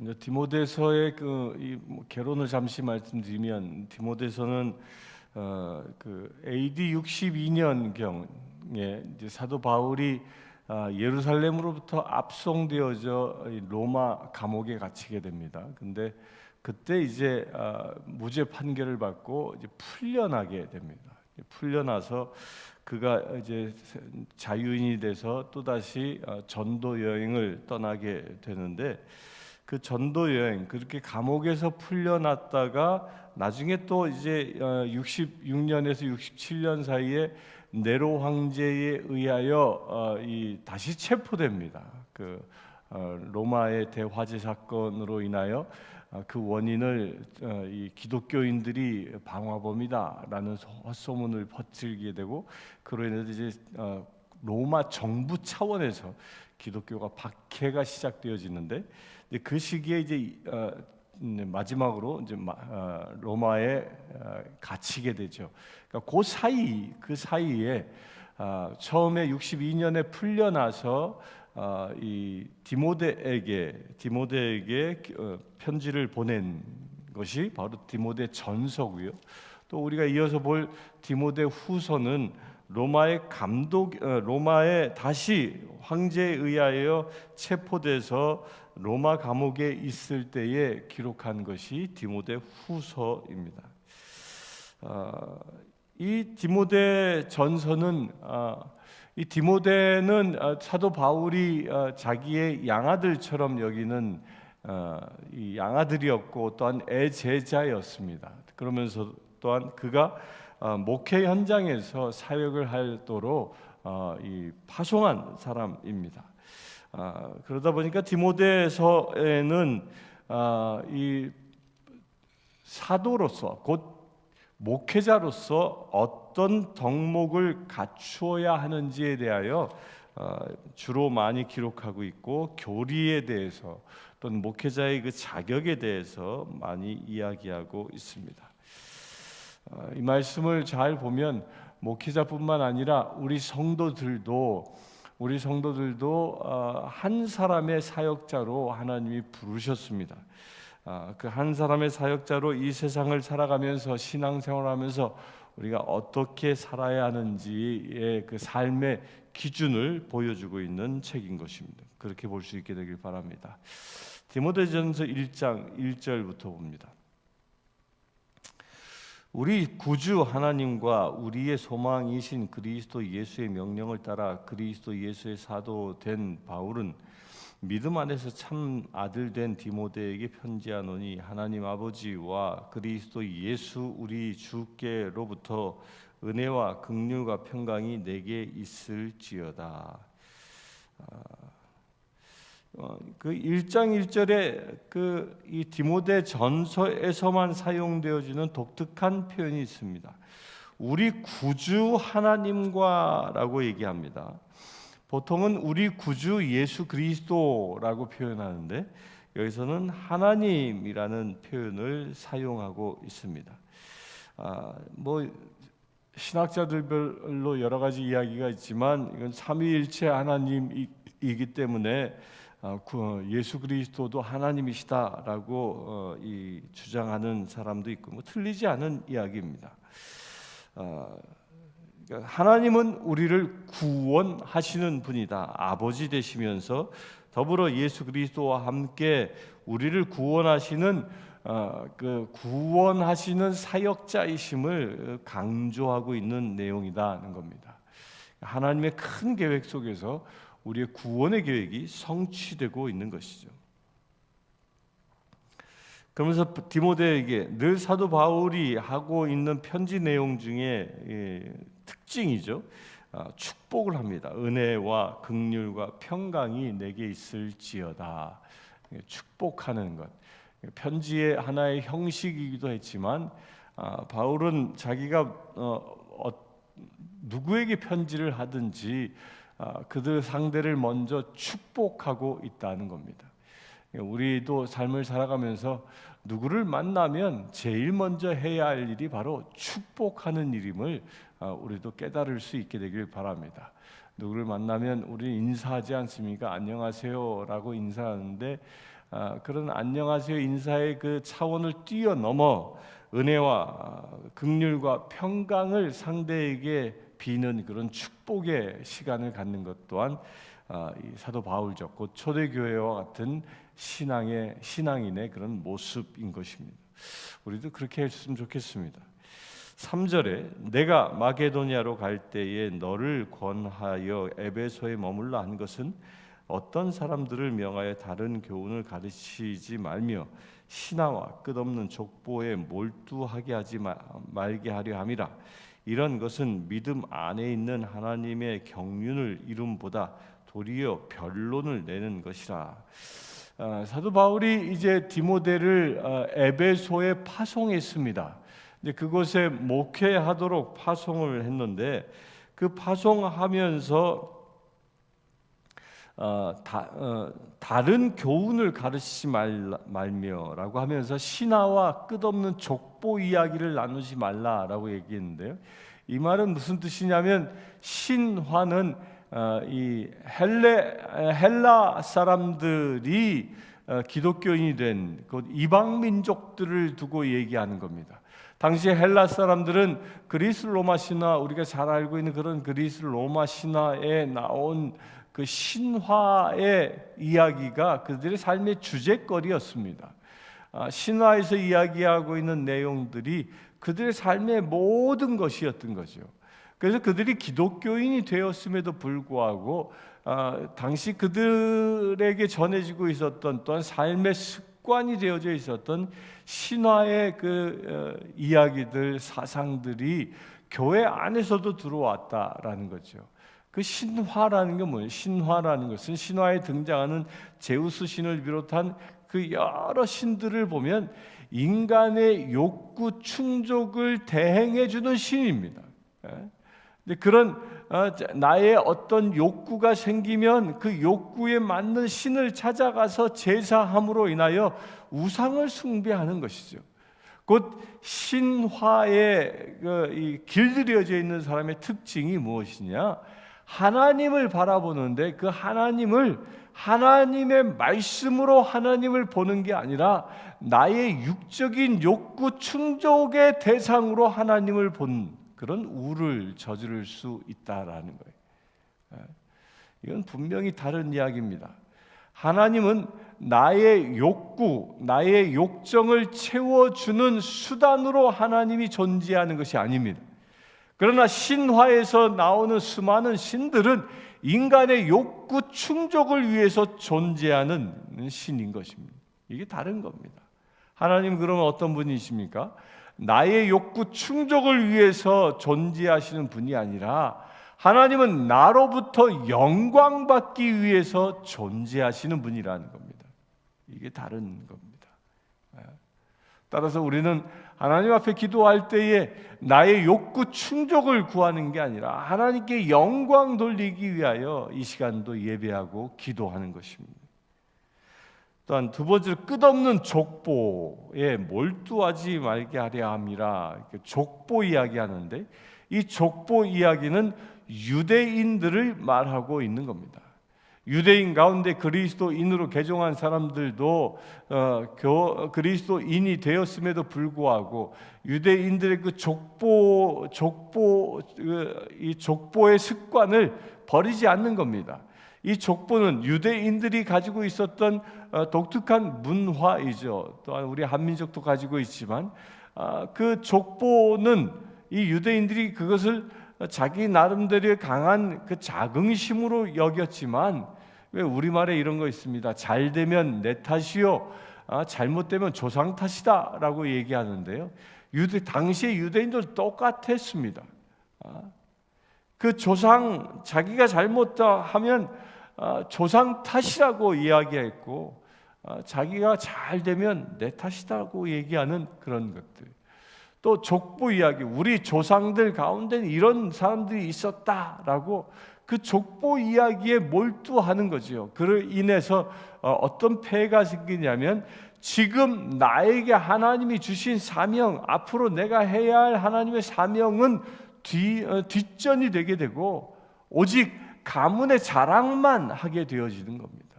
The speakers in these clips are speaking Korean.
먼저 디모데서의 개론을 잠시 말씀드리면 디모데서는 AD 62년경에 이제 사도 바울이 예루살렘으로부터 압송되어져 로마 감옥에 갇히게 됩니다. 근데 그때 이제 무죄 판결을 받고 이제 풀려나게 됩니다. 풀려나서 그가 이제 자유인이 돼서 또 다시 전도 여행을 떠나게 되는데, 그 전도 여행, 그렇게 감옥에서 풀려났다가 나중에 또 이제 66년에서 67년 사이에 네로 황제에 의하여 다시 체포됩니다. 로마의 대화재 사건으로 인하여 그 원인을 이 기독교인들이 방화범이다라는 헛소문을 퍼뜨리게 되고, 그로 인해서 이제 로마 정부 차원에서 기독교가 박해가 시작되어지는데, 그 시기에 이제 마지막으로 이제 로마에 갇히게 되죠. 그러니까 그 사이에 처음에 62년에 풀려나서 이 디모데에게 편지를 보낸 것이 바로 디모데 전서고요. 또 우리가 이어서 볼 디모데 후서는 로마에 다시 황제에 의하여 체포돼서 로마 감옥에 있을 때에 기록한 것이 디모데 후서입니다. 이 디모데 전서는 이 디모데는 사도 바울이 자기의 양아들처럼 여기는 이 양아들이었고 또한 애제자였습니다. 그러면서 또한 그가 목회 현장에서 사역을 하도록 이 파송한 사람입니다. 그러다 보니까 디모데서에는 이 사도로서 곧 목회자로서 어떤 덕목을 갖추어야 하는지에 대하여 주로 많이 기록하고 있고, 교리에 대해서 또는 목회자의 그 자격에 대해서 많이 이야기하고 있습니다. 이 말씀을 잘 보면 목회자뿐만 아니라 우리 성도들도 한 사람의 사역자로 하나님이 부르셨습니다. 그 한 사람의 사역자로 이 세상을 살아가면서 신앙생활하면서 우리가 어떻게 살아야 하는지의 그 삶의 기준을 보여주고 있는 책인 것입니다. 그렇게 볼 수 있게 되길 바랍니다. 디모데전서 1장 1절부터 봅니다. 우리 구주 하나님과 우리의 소망이신 그리스도 예수의 명령을 따라 그리스도 예수의 사도 된 바울은 믿음 안에서 참 아들 된 디모데에게 편지하노니, 하나님 아버지와 그리스도 예수 우리 주께로부터 은혜와 긍휼과 평강이 내게 있을지어다. 그 1장 1절에 이 디모데 전서에서만 사용되어지는 독특한 표현이 있습니다. 우리 구주 하나님과라고 얘기합니다. 보통은 우리 구주 예수 그리스도라고 표현하는데, 여기서는 하나님이라는 표현을 사용하고 있습니다. 신학자들별로 여러 가지 이야기가 있지만 이건 삼위일체 하나님이기 때문에 예수 그리스도도 하나님이시다라고 주장하는 사람도 있고, 틀리지 않은 이야기입니다. 하나님은 우리를 구원하시는 분이다. 아버지 되시면서 더불어 예수 그리스도와 함께 우리를 구원하시는 구원하시는 사역자이심을 강조하고 있는 내용이다는 겁니다. 하나님의 큰 계획 속에서 우리의 구원의 계획이 성취되고 있는 것이죠. 그러면서 디모데에게 늘 사도 바울이 하고 있는 편지 내용 중에 특징이죠. 축복을 합니다. 은혜와 긍휼과 평강이 내게 있을지어다. 축복하는 것, 편지의 하나의 형식이기도 했지만 바울은 자기가 누구에게 편지를 하든지 그들 상대를 먼저 축복하고 있다는 겁니다. 우리도 삶을 살아가면서 누구를 만나면 제일 먼저 해야 할 일이 바로 축복하는 일임을 우리도 깨달을 수 있게 되길 바랍니다. 누구를 만나면 우리 인사하지 않습니까? 안녕하세요라고 인사하는데 그런 안녕하세요 인사의 그 차원을 뛰어넘어 은혜와 긍휼과 평강을 상대에게 비는 그런 축복의 시간을 갖는 것 또한 이 사도 바울적 곧 초대교회와 같은 신앙인의 그런 모습인 것입니다. 우리도 그렇게 했으면 좋겠습니다. 3절에 내가 마게도니아로 갈 때에 너를 권하여 에베소에 머물라 한 것은 어떤 사람들을 명하여 다른 교훈을 가르치지 말며 신하와 끝없는 족보에 몰두하게 하지 말게 하려 함이라. 이런 것은 믿음 안에 있는 하나님의 경륜을 이룸보다 도리어 변론을 내는 것이라. 사도 바울이 이제 디모데를 에베소에 파송했습니다. 이제 그곳에 목회하도록 파송을 했는데 그 파송하면서 다른 교훈을 가르치지 말며라고 하면서 신하와 끝없는 족보 이야기를 나누지 말라라고 얘기했는데요. 이 말은 무슨 뜻이냐면 신화는 이 헬라 사람들이 기독교인이 된 그 이방 민족들을 두고 얘기하는 겁니다. 당시 헬라 사람들은 그리스 로마 신화, 우리가 잘 알고 있는 그런 그리스 로마 신화에 나온 그 신화의 이야기가 그들의 삶의 주제거리였습니다. 신화에서 이야기하고 있는 내용들이 그들의 삶의 모든 것이었던 거죠. 그래서 그들이 기독교인이 되었음에도 불구하고 당시 그들에게 전해지고 있었던 또한 삶의 습관이 되어져 있었던 신화의 그 이야기들, 사상들이 교회 안에서도 들어왔다라는 거죠. 그 신화라는 게 뭐예요? 신화라는 것은 신화에 등장하는 제우스 신을 비롯한 그 여러 신들을 보면 인간의 욕구 충족을 대행해 주는 신입니다. 근데 그런 나의 어떤 욕구가 생기면 그 욕구에 맞는 신을 찾아가서 제사함으로 인하여 우상을 숭배하는 것이죠. 곧 신화에 길들여져 있는 사람의 특징이 무엇이냐? 하나님을 바라보는데 그 하나님을 하나님의 말씀으로 하나님을 보는 게 아니라 나의 육적인 욕구 충족의 대상으로 하나님을 본 그런 우를 저지를 수 있다라는 거예요. 이건 분명히 다른 이야기입니다. 하나님은 나의 욕구, 나의 욕정을 채워주는 수단으로 하나님이 존재하는 것이 아닙니다. 그러나 신화에서 나오는 수많은 신들은 인간의 욕구 충족을 위해서 존재하는 신인 것입니다. 이게 다른 겁니다. 하나님 그러면 어떤 분이십니까? 나의 욕구 충족을 위해서 존재하시는 분이 아니라 하나님은 나로부터 영광받기 위해서 존재하시는 분이라는 겁니다. 이게 다른 겁니다. 따라서 우리는 하나님 앞에 기도할 때에 나의 욕구 충족을 구하는 게 아니라 하나님께 영광 돌리기 위하여 이 시간도 예배하고 기도하는 것입니다. 또한 두 번째로 끝없는 족보에 몰두하지 말게 하려 함이라. 족보 이야기하는데 이 족보 이야기는 유대인들을 말하고 있는 겁니다. 유대인 가운데 그리스도인으로 개종한 사람들도 그리스도인이 되었음에도 불구하고 유대인들의 그 이 족보의 습관을 버리지 않는 겁니다. 이 족보는 유대인들이 가지고 있었던 독특한 문화이죠. 또한 우리 한민족도 가지고 있지만 그 족보는 이 유대인들이 그것을 자기 나름대로의 강한 그 자긍심으로 여겼지만 왜 우리말에 이런 거 있습니다. 잘 되면 내 탓이요, 잘못되면 조상 탓이다라고 얘기하는데요. 당시의 유대인들 똑같았습니다. 그 조상 자기가 잘못하면 조상 탓이라고 이야기했고 자기가 잘 되면 내 탓이다고 얘기하는 그런 것들. 또 족보 이야기, 우리 조상들 가운데는 이런 사람들이 있었다라고 그 족보 이야기에 몰두하는 거죠. 그로 인해서 어떤 폐해가 생기냐면 지금 나에게 하나님이 주신 사명, 앞으로 내가 해야 할 하나님의 사명은 뒷전이 되게 되고 오직 가문의 자랑만 하게 되어지는 겁니다.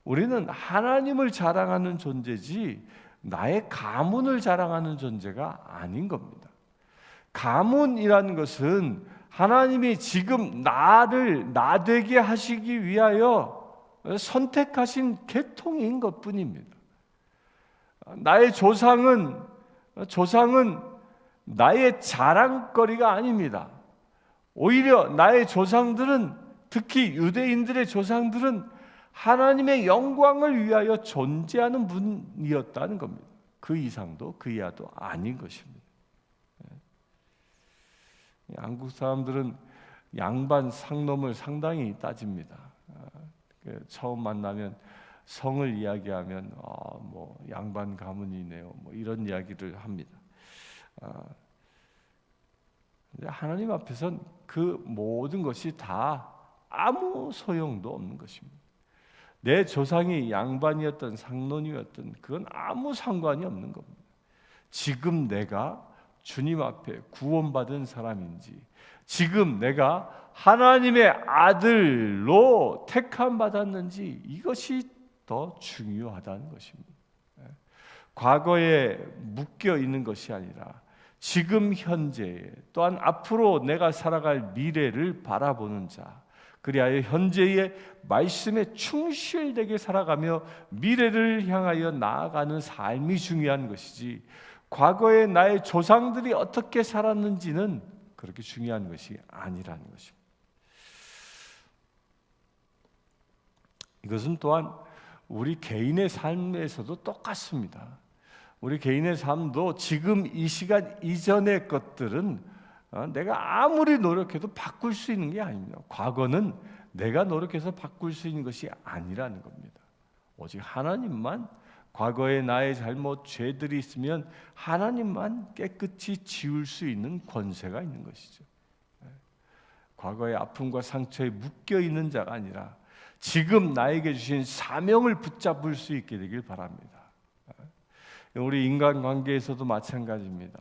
우리는 하나님을 자랑하는 존재지 나의 가문을 자랑하는 존재가 아닌 겁니다. 가문이라는 것은 하나님이 지금 나를 나되게 하시기 위하여 선택하신 계통인 것뿐입니다. 나의 조상은 나의 자랑거리가 아닙니다. 오히려 나의 조상들은, 특히 유대인들의 조상들은 하나님의 영광을 위하여 존재하는 분이었다는 겁니다. 그 이상도 그 이하도 아닌 것입니다. 한국 사람들은 양반 상놈을 상당히 따집니다. 처음 만나면 성을 이야기하면 뭐 양반 가문이네요, 뭐 이런 이야기를 합니다. 하나님 앞에선 그 모든 것이 다 아무 소용도 없는 것입니다. 내 조상이 양반이었던 상론이었던 그건 아무 상관이 없는 겁니다. 지금 내가 주님 앞에 구원받은 사람인지, 지금 내가 하나님의 아들로 택함 받았는지, 이것이 더 중요하다는 것입니다. 과거에 묶여 있는 것이 아니라 지금 현재에, 또한 앞으로 내가 살아갈 미래를 바라보는 자, 그리하여 현재의 말씀에 충실되게 살아가며 미래를 향하여 나아가는 삶이 중요한 것이지, 과거에 나의 조상들이 어떻게 살았는지는 그렇게 중요한 것이 아니라는 것입니다. 이것은 또한 우리 개인의 삶에서도 똑같습니다. 우리 개인의 삶도 지금 이 시간 이전의 것들은 내가 아무리 노력해도 바꿀 수 있는 게 아닙니다. 과거는 내가 노력해서 바꿀 수 있는 것이 아니라는 겁니다. 오직 하나님만, 과거에 나의 잘못, 죄들이 있으면 하나님만 깨끗이 지울 수 있는 권세가 있는 것이죠. 과거의 아픔과 상처에 묶여 있는 자가 아니라 지금 나에게 주신 사명을 붙잡을 수 있게 되길 바랍니다. 우리 인간관계에서도 마찬가지입니다.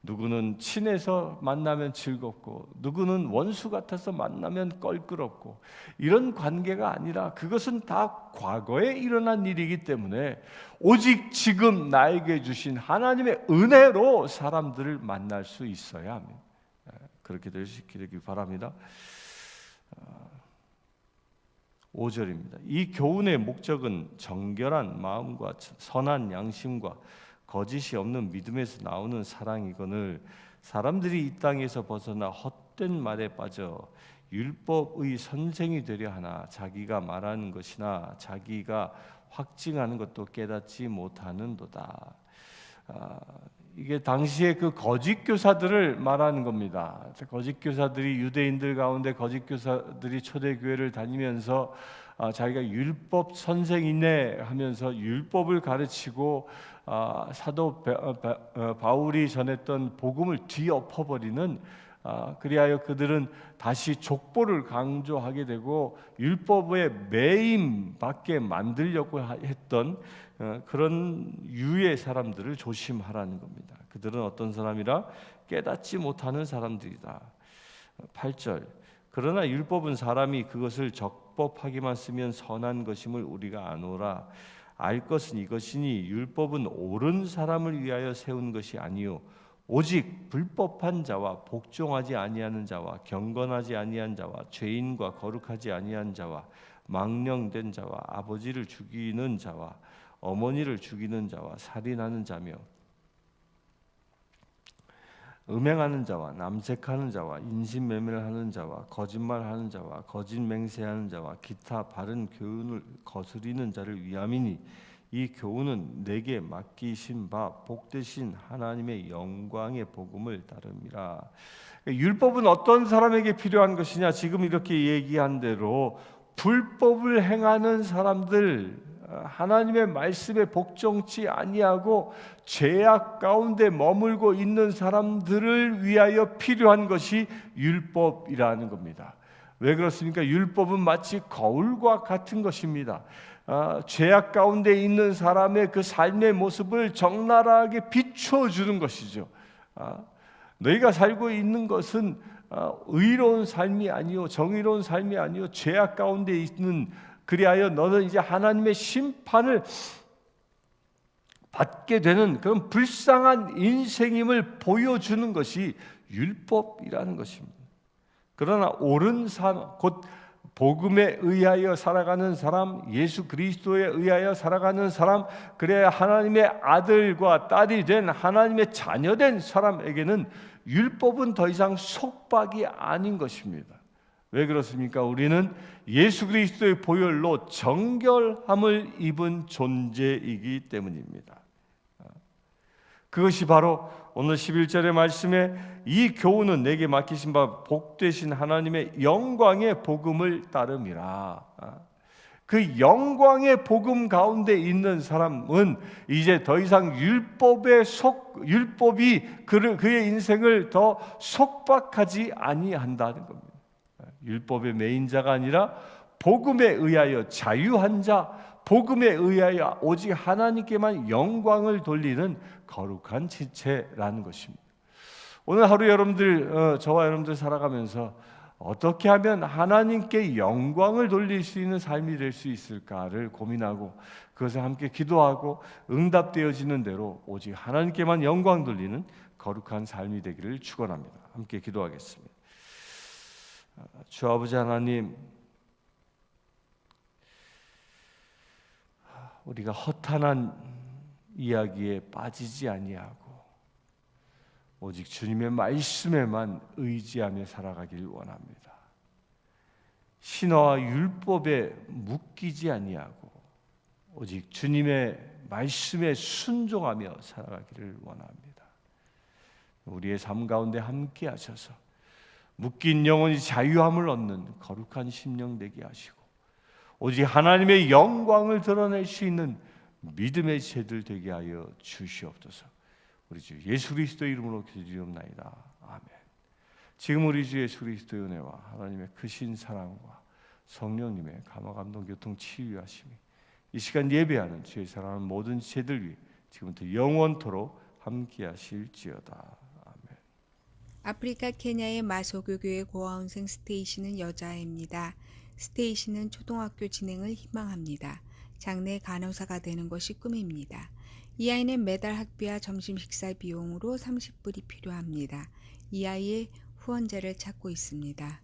누구는 친해서 만나면 즐겁고, 누구는 원수 같아서 만나면 껄끄럽고, 이런 관계가 아니라 그것은 다 과거에 일어난 일이기 때문에 오직 지금 나에게 주신 하나님의 은혜로 사람들을 만날 수 있어야 합니다. 그렇게 될 수 있게 되길 바랍니다. 5절입니다. 이 교훈의 목적은 정결한 마음과 선한 양심과 거짓이 없는 믿음에서 나오는 사랑이거늘, 사람들이 이 땅에서 벗어나 헛된 말에 빠져 율법의 선생이 되려 하나 자기가 말하는 것이나 자기가 확증하는 것도 깨닫지 못하는도다. 이게 당시에 그 거짓 교사들을 말하는 겁니다. 거짓 교사들이, 유대인들 가운데 거짓 교사들이 초대교회를 다니면서 자기가 율법 선생이네 하면서 율법을 가르치고 사도 바울이 전했던 복음을 뒤엎어버리는, 그리하여 그들은 다시 족보를 강조하게 되고 율법의 매임받게 만들려고 했던 그런 유의 사람들을 조심하라는 겁니다. 그들은 어떤 사람이라? 깨닫지 못하는 사람들이다. 8절, 그러나 율법은 사람이 그것을 적법하게만 쓰면 선한 것임을 우리가 아노라. 알 것은 이것이니 율법은 옳은 사람을 위하여 세운 것이 아니요 오직 불법한 자와 복종하지 아니하는 자와 경건하지 아니한 자와 죄인과 거룩하지 아니한 자와 망령된 자와 아버지를 죽이는 자와 어머니를 죽이는 자와 살인하는 자며 음행하는 자와 남색하는 자와 인신매매를 하는 자와 거짓말하는 자와 거짓 맹세하는 자와 기타 바른 교훈을 거스리는 자를 위함이니 이 교훈은 내게 맡기신 바 복되신 하나님의 영광의 복음을 따름이라. 율법은 어떤 사람에게 필요한 것이냐? 지금 이렇게 얘기한 대로 불법을 행하는 사람들, 하나님의 말씀에 복종치 아니하고 죄악 가운데 머물고 있는 사람들을 위하여 필요한 것이 율법이라는 겁니다. 왜 그렇습니까? 율법은 마치 거울과 같은 것입니다. 죄악 가운데 있는 사람의 그 삶의 모습을 적나라하게 비춰주는 것이죠. 너희가 살고 있는 것은 의로운 삶이 아니요 정의로운 삶이 아니요 죄악 가운데 있는 그리하여 너는 이제 하나님의 심판을 받게 되는 그런 불쌍한 인생임을 보여주는 것이 율법이라는 것입니다. 그러나 옳은 삶, 곧 복음에 의하여 살아가는 사람, 예수 그리스도에 의하여 살아가는 사람, 그래야 하나님의 아들과 딸이 된 하나님의 자녀된 사람에게는 율법은 더 이상 속박이 아닌 것입니다. 왜 그렇습니까? 우리는 예수 그리스도의 보혈로 정결함을 입은 존재이기 때문입니다. 그것이 바로 오늘 11절의 말씀에 이 교훈은 내게 맡기신 바 복되신 하나님의 영광의 복음을 따름이라. 그 영광의 복음 가운데 있는 사람은 이제 더 이상 율법이 그의 인생을 더 속박하지 아니한다는 겁니다. 율법의 매인자가 아니라 복음에 의하여 자유한 자, 복음에 의하여 오직 하나님께만 영광을 돌리는 거룩한 지체라는 것입니다. 오늘 하루 저와 여러분들 살아가면서 어떻게 하면 하나님께 영광을 돌릴 수 있는 삶이 될 수 있을까를 고민하고 그것을 함께 기도하고 응답되어지는 대로 오직 하나님께만 영광 돌리는 거룩한 삶이 되기를 축원합니다. 함께 기도하겠습니다. 주 아버지 하나님, 우리가 허탄한 이야기에 빠지지 아니하고 오직 주님의 말씀에만 의지하며 살아가길 원합니다. 신화와 율법에 묶이지 아니하고 오직 주님의 말씀에 순종하며 살아가기를 원합니다. 우리의 삶 가운데 함께 하셔서 묶인 영혼이 자유함을 얻는 거룩한 심령 되게 하시고 오직 하나님의 영광을 드러낼 수 있는 믿음의 제들 되게 하여 주시옵소서. 우리 주 예수 그리스도의 이름으로 기도드리옵나이다. 아멘. 지금 우리 주 예수 그리스도의 은혜와 하나님의 크신 사랑과 성령님의 감화 감동 교통 치유하심이 이 시간 예배하는 주의 사랑하는 모든 제들 위해 지금부터 영원토록 함께하실지어다. 아멘. 아프리카 케냐의 마소교교의 고아원생 스테이시는 여자아이입니다. 스테이시는 초등학교 진행을 희망합니다. 장래 간호사가 되는 것이 꿈입니다. 이 아이는 매달 학비와 점심 식사 비용으로 30불이 필요합니다. 이 아이의 후원자를 찾고 있습니다.